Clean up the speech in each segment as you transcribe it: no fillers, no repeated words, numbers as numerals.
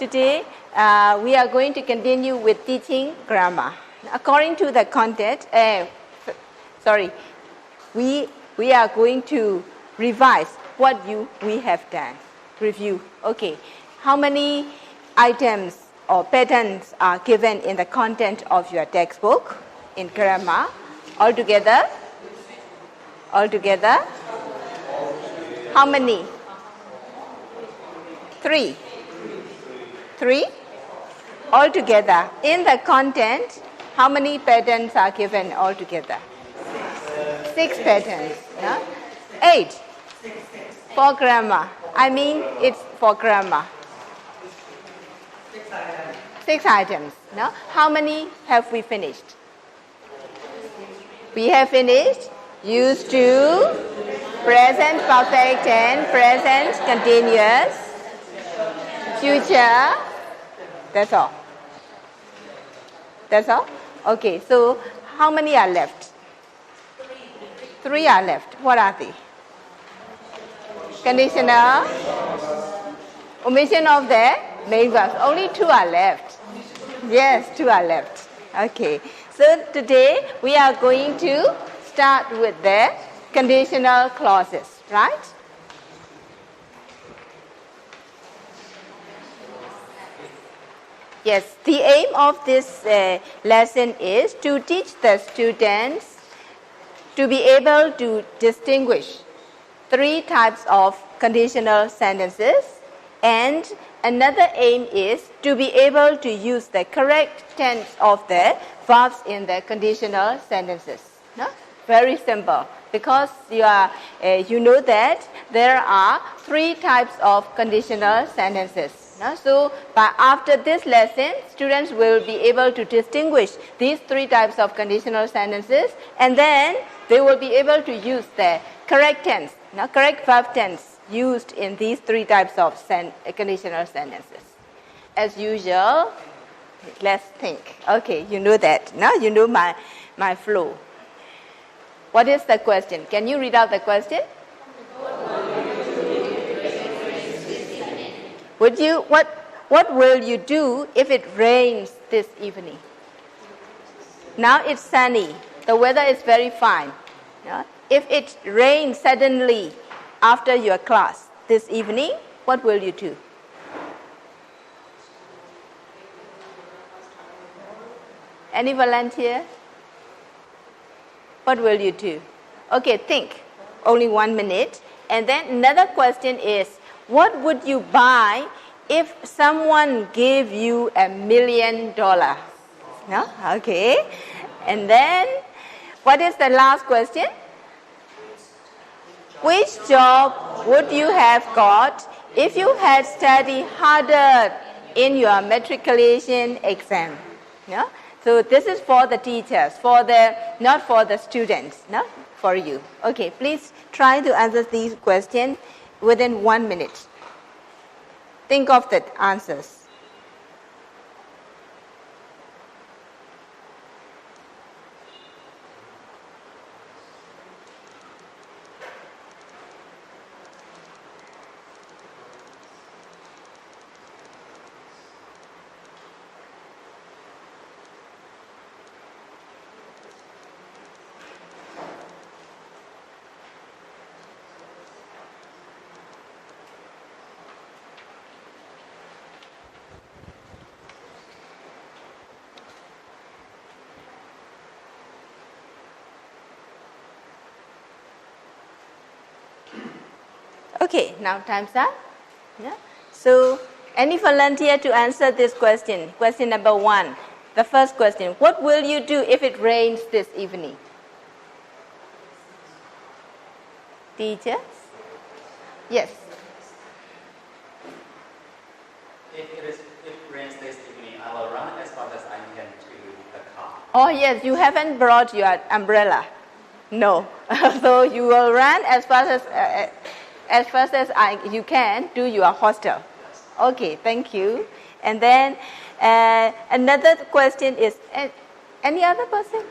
today we are going to continue with teaching grammar. According to the content, we are going to revise what we have done. Review. Okay. How many items or patterns are given in the content of your textbook in grammar? Altogether? How many? 3. 3? Altogether. In the content, how many patterns are given altogether? 6 patterns. No? 8. For grammar. I mean, it's for grammar. 6 items. No? How many have we finished? We have finished used to, present perfect tense, present continuous, future. That's all. That's all? Okay, so how many are left? 3 are left. What are they? Conditional, omission of the main verbs. Only 2 are left. Yes, 2 are left. Okay, so today we are going to start with the conditional clauses, right? Yes, the aim of this lesson is to teach the students to be able to distinguish 3 types of conditional sentences, and another aim is to be able to use the correct tense of the verbs in the conditional sentences. No? Very simple, because you know that there are 3 types of conditional sentences. No? So after this lesson, students will be able to distinguish these 3 types of conditional sentences, and then they will be able to use the correct tense, correct verb tense used in these 3 types of conditional sentences. As usual, let's think. Okay, you know that. Now you know my flow. What is the question? Can you read out the question? What will you do if it rains this evening? Now it's sunny. The weather is very fine. Yeah? If it rains suddenly after your class this evening, what will you do? Any volunteer? What will you do? Okay, think. Only 1 minute. And then another question is, what would you buy if someone gave you $1 million? No? Okay. And then, what is the last question? Which job would you have got if you had studied harder in your matriculation exam? No? So this is for the teachers, not for the students, no? For you. Okay, please try to answer these questions within 1 minute. Think of the answers. Okay, now time's up. Yeah? So, any volunteer to answer this question? Question number 1. The first question. What will you do if it rains this evening? Teachers? Yes. If it rains this evening, I will run as fast as I can to the car. Oh yes, you haven't brought your umbrella. No. So you will run as fast as you can to your hostel. Okay, thank you. And then another question is, any other person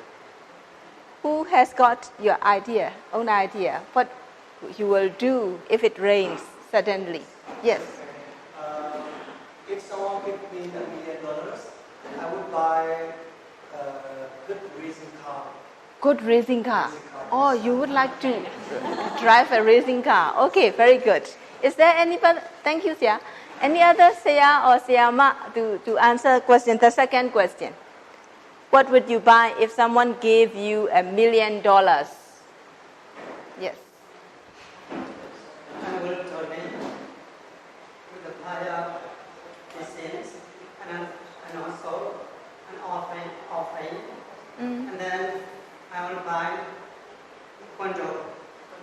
who has got your own idea, what you will do if it rains suddenly? Yes. if someone gives me $1 million, I would buy a good racing car. Good racing car. Oh, you would like to drive a racing car. Okay, very good. Is there anybody? Thank you, Sia. Any other Sia or Siama to answer question? The second question. What would you buy if someone gave you $1 million? Yes. I will donate with the part of the sins and also an offering. And then I will buy condo.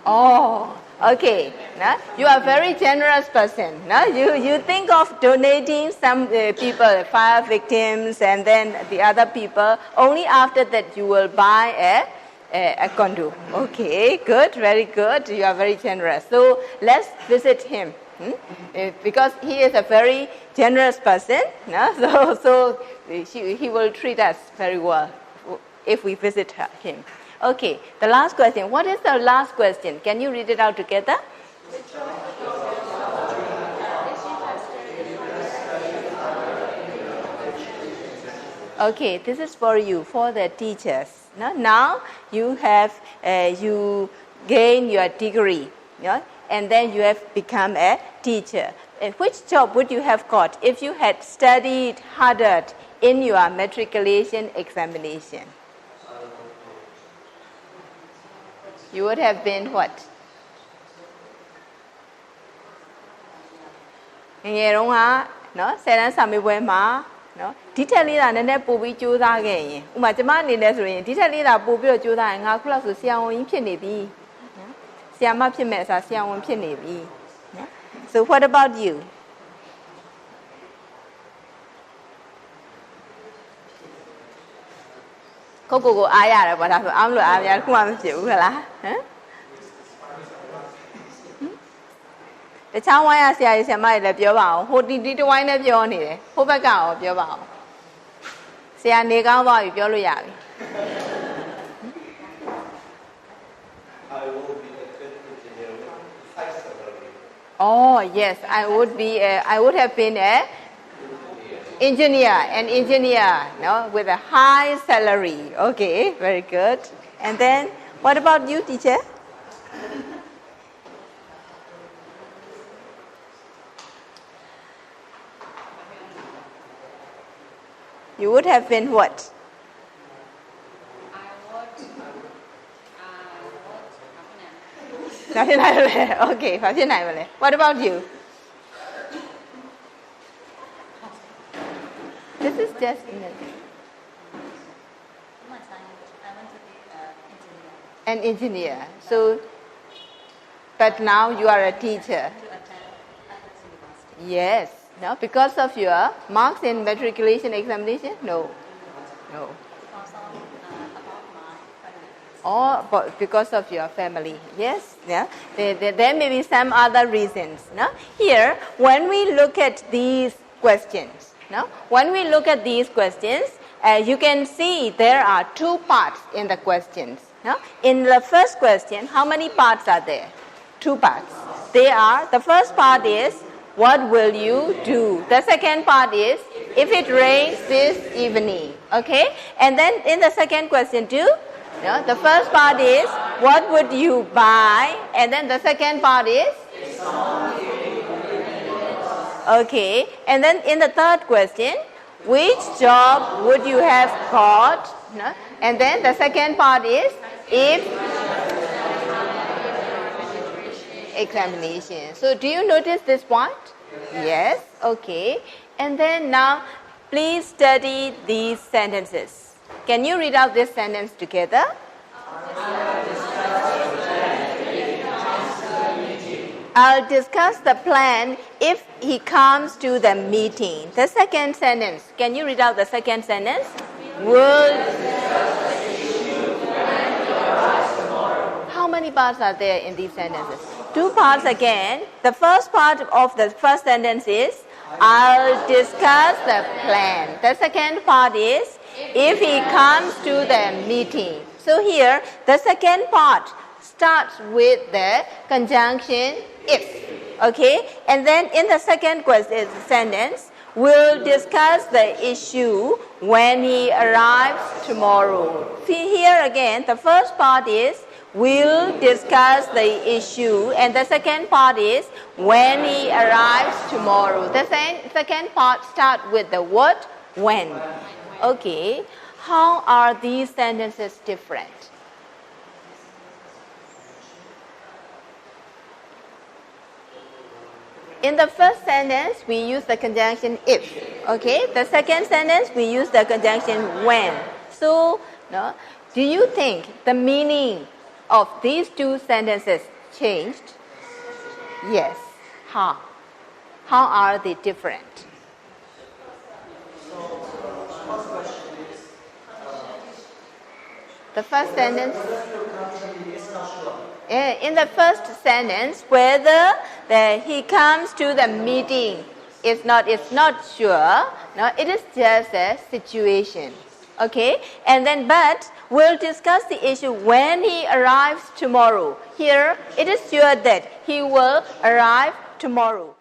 Oh, okay. No? You are a very generous person. No? You think of donating some people, fire victims, and then the other people. Only after that you will buy a condo. Okay, good, very good. You are very generous. So let's visit him. Because he is a very generous person. No? So he will treat us very well if we visit him. Okay, the last question. What is the last question? Can you read it out together? Okay, this is for you, for the teachers. Now you have you gain your degree, and then you have become a teacher. Which job would you have got if you had studied harder in your matriculation examination? You would have been what? ငယ်တုန်းကနော်10တန်းစာမေးပွဲမှာနော်ဒီထက်လေးတာနည်းနည်းပို့ပြီးကြိုးစားခဲ့ရင်ဥပမာကျမအနေနဲ့ဆိုရင်ဒီထက်လေးတာပို့ပြီးတော့ကြိုးစားရင်ငါခုလောက်ဆိုဆရာဝန်ကြီးဖြစ်နေပြီနော်ဆရာမဖြစ်မဲ့အစားဆရာဝန်ဖြစ်နေပြီနော် So what about you? ကိုအားရတယ်ပေါ့ဒါဆိုအားမလို့အားရခုမှမဖြစ်ဘူးခလားဟမ်တခြားဝိုင်းရဆရာကြီးဆရာမတွေလည်းပြောပါအောင်ဟိုတီတဝိုင်းလည်းပြောနေတယ်ဟိုဘက်ကရောပြောပါအောင်ဆရာနေကောင်းသွားပြီပြောလို့ရပြီ I will be a good engineer with high salary. Oh yes I would have been a engineer no with a high salary. Okay, very good. And then what about you, teacher? You would have been what? Okay, what about you? This is just an engineer. So, but now you are a teacher. Yes. No, because of your marks in matriculation examination? No. Or because of your family? Yes. Yeah. There may be some other reasons. No? Here, when we look at these questions, you can see there are two parts in the questions. No? In the first question, how many parts are there? Two parts. The first part is, what will you do? The second part is, if it rains this evening. Okay? And then in the second question too, the first part is, what would you buy? And then the second part is, okay. And then in the third question, which job would you have got? And then the second part is, if examination. So do you notice this point? Yes. Okay. And then now, please study these sentences. Can you read out this sentence together? I'll discuss the plan if he comes to the meeting. The second sentence. Can you read out the second sentence? How many parts are there in these sentences? Two parts again. The first part of the first sentence is, I'll discuss the plan. The second part is, if he comes to the meeting. So here, the second part starts with the conjunction if. Okay? And then in the second sentence, will discuss the issue when he arrives tomorrow. See here again, the first part is will discuss the issue, and the second part is when he arrives tomorrow. The second part starts with the word when. Okay, how are these sentences different? In the first sentence, we use the conjunction if. Okay, the second sentence, we use the conjunction when. So, no, do you think the meaning of these two sentences changed? Yes. How? How are they different? The first sentence. In the first sentence, whether he comes to the meeting it's not sure. No, it is just a situation. Okay, and then but we'll discuss the issue when he arrives tomorrow. Here, it is sure that he will arrive tomorrow.